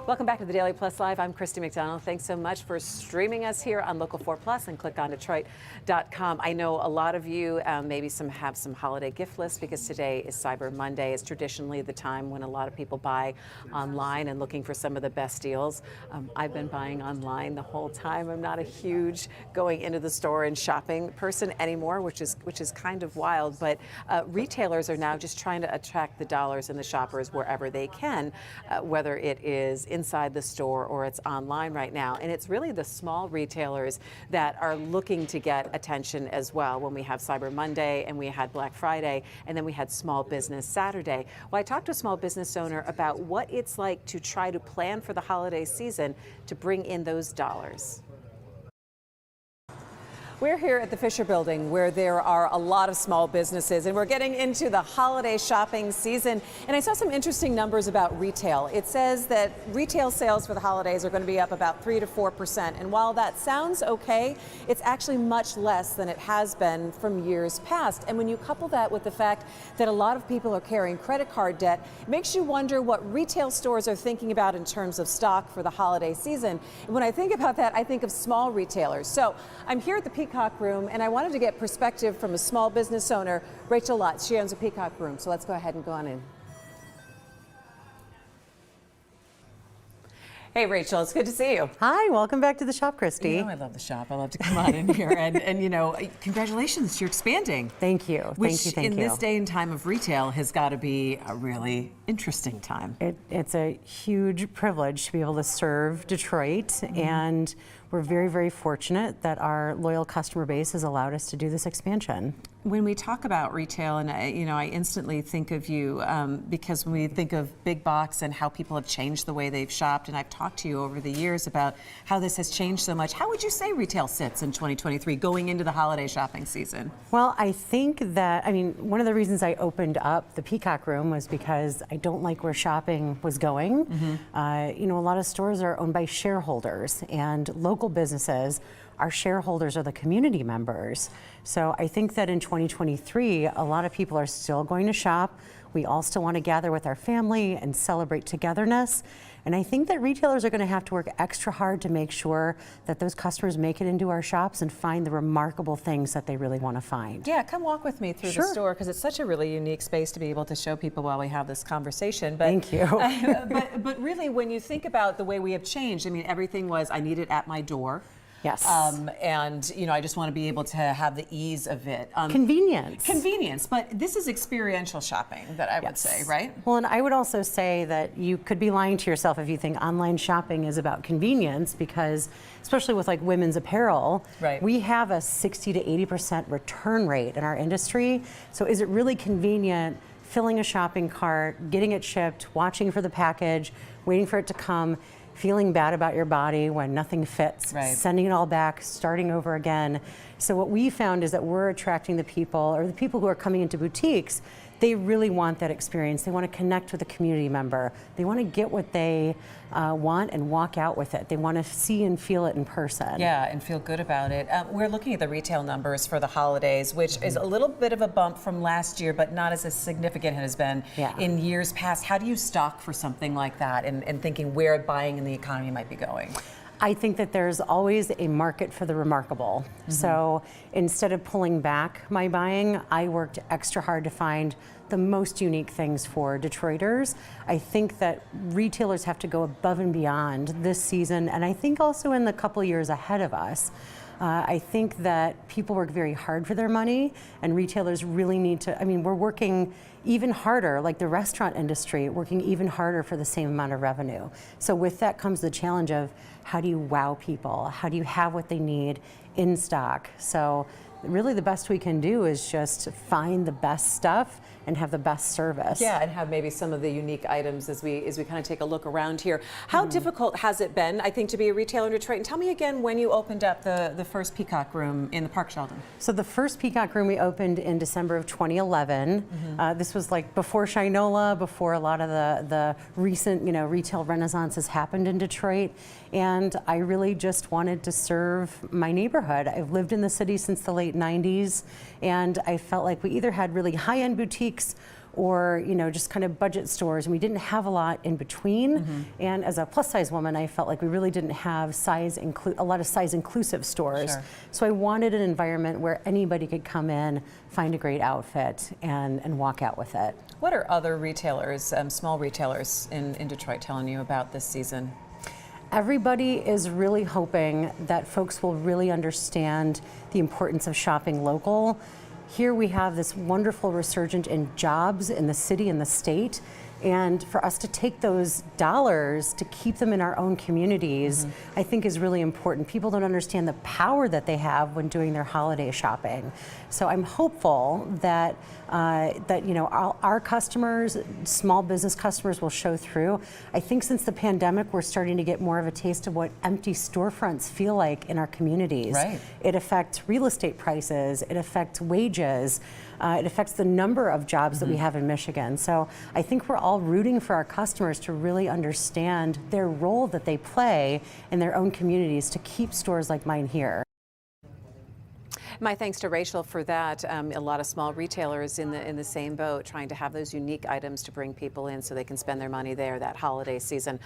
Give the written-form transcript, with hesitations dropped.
Welcome back to the Daily Plus Live. I'm Christy McDonald. Thanks so much for streaming us here on Local 4 Plus and click on Detroit.com. I know a lot of you maybe have some holiday gift lists because today is Cyber Monday. It's traditionally the time when a lot of people buy online and looking for some of the best deals. I've been buying online the whole time. I'm not a huge going into the store and shopping person anymore, which is kind of wild. But retailers are now just trying to attract the dollars and the shoppers wherever they can, whether it is inside the store or it's online right now. And it's really the small retailers that are looking to get attention as well. When we have Cyber Monday and we had Black Friday and then we had Small Business Saturday. Well, I talked to a small business owner about what it's like to try to plan for the holiday season to bring in those dollars. We're here at the Fisher Building where there are a lot of small businesses and we're getting into the holiday shopping season. And I saw some interesting numbers about retail. It says that retail sales for the holidays are going to be up about 3 to 4%. And while that sounds okay, it's actually much less than it has been from years past. And when you couple that with the fact that a lot of people are carrying credit card debt, it makes you wonder what retail stores are thinking about in terms of stock for the holiday season. And when I think about that, I think of small retailers. So I'm here at the Peacock Room, and I wanted to get perspective from a small business owner, Rachel Lutz. She owns a Peacock Room, so let's go ahead and go on in. Hey, Rachel, it's good to see you. Hi, welcome back to the shop, Christy. You know I love the shop. I love to come on in here, and you know, congratulations, you're expanding. Thank you. Which thank you. In this day and time of retail has got to be a really interesting time. It's a huge privilege to be able to serve Detroit, and we're very, very fortunate that our loyal customer base has allowed us to do this expansion. When we talk about retail, and I instantly think of you because when we think of big box and how people have changed the way they've shopped, and I've talked to you over the years about how this has changed so much. How would you say retail sits in 2023 going into the holiday shopping season? Well, I think that, one of the reasons I opened up the Peacock Room was because I don't like where shopping was going. A lot of stores are owned by shareholders, and local businesses, our shareholders are the community members. So I think that in 2023, a lot of people are still going to shop. We all still want to gather with our family and celebrate togetherness. And I think that retailers are going to have to work extra hard to make sure that those customers make it into our shops and find the remarkable things that they really want to find. Yeah, come walk with me through the store, because it's such a really unique space to be able to show people while we have this conversation. But, thank you. but really, when you think about the way we have changed, everything was, I need it at my door. Yes. And I just want to be able to have the ease of it. Convenience. Convenience, but this is experiential shopping that I would say, right? Well, and I would also say that you could be lying to yourself if you think online shopping is about convenience, because especially with like women's apparel, we have a 60 to 80% return rate in our industry. So is it really convenient filling a shopping cart, getting it shipped, watching for the package, waiting for it to come, feeling bad about your body when nothing fits, sending it all back, starting over again? So what we found is that we're attracting the people, or the people who are coming into boutiques, they really want that experience. They want to connect with a community member. They want to get what they want and walk out with it. They want to see and feel it in person. Yeah, and feel good about it. We're looking at the retail numbers for the holidays, which is a little bit of a bump from last year, but not as significant as it has been in years past. How do you stock for something like that, and thinking where buying in the economy might be going? I think that there's always a market for the remarkable. So instead of pulling back my buying, I worked extra hard to find the most unique things for Detroiters. I think that retailers have to go above and beyond this season, and I think also in the couple years ahead of us. I think that people work very hard for their money, and retailers really need to, we're working even harder, like the restaurant industry, working even harder for the same amount of revenue. So with that comes the challenge of how do you wow people? How do you have what they need in stock? So really the best we can do is just find the best stuff and have the best service. Yeah, and have maybe some of the unique items as we kind of take a look around here. How difficult has it been, I think, to be a retailer in Detroit? And tell me again when you opened up the first Peacock Room in the Park Sheldon. So the first Peacock Room we opened in December of 2011. This was like before Shinola, before a lot of the recent retail renaissances happened in Detroit. And I really just wanted to serve my neighborhood. I've lived in the city since the late 90s, and I felt like we either had really high-end boutiques or just kind of budget stores, and we didn't have a lot in between. And as a plus size woman, I felt like we really didn't have a lot of size inclusive stores. Sure. So I wanted an environment where anybody could come in, find a great outfit, and walk out with it. What are other retailers, small retailers in Detroit telling you about this season? Everybody is really hoping that folks will really understand the importance of shopping local. Here we have this wonderful resurgence in jobs in the city and the state. And for us to take those dollars to keep them in our own communities, I think is really important. People don't understand the power that they have when doing their holiday shopping. So I'm hopeful that our customers, small business customers, will show through. I think since the pandemic, we're starting to get more of a taste of what empty storefronts feel like in our communities. Right. It affects real estate prices. It affects wages. It affects the number of jobs that we have in Michigan. So I think we're all rooting for our customers to really understand their role that they play in their own communities to keep stores like mine here. My thanks to Rachel for that. A lot of small retailers in the same boat, trying to have those unique items to bring people in so they can spend their money there that holiday season.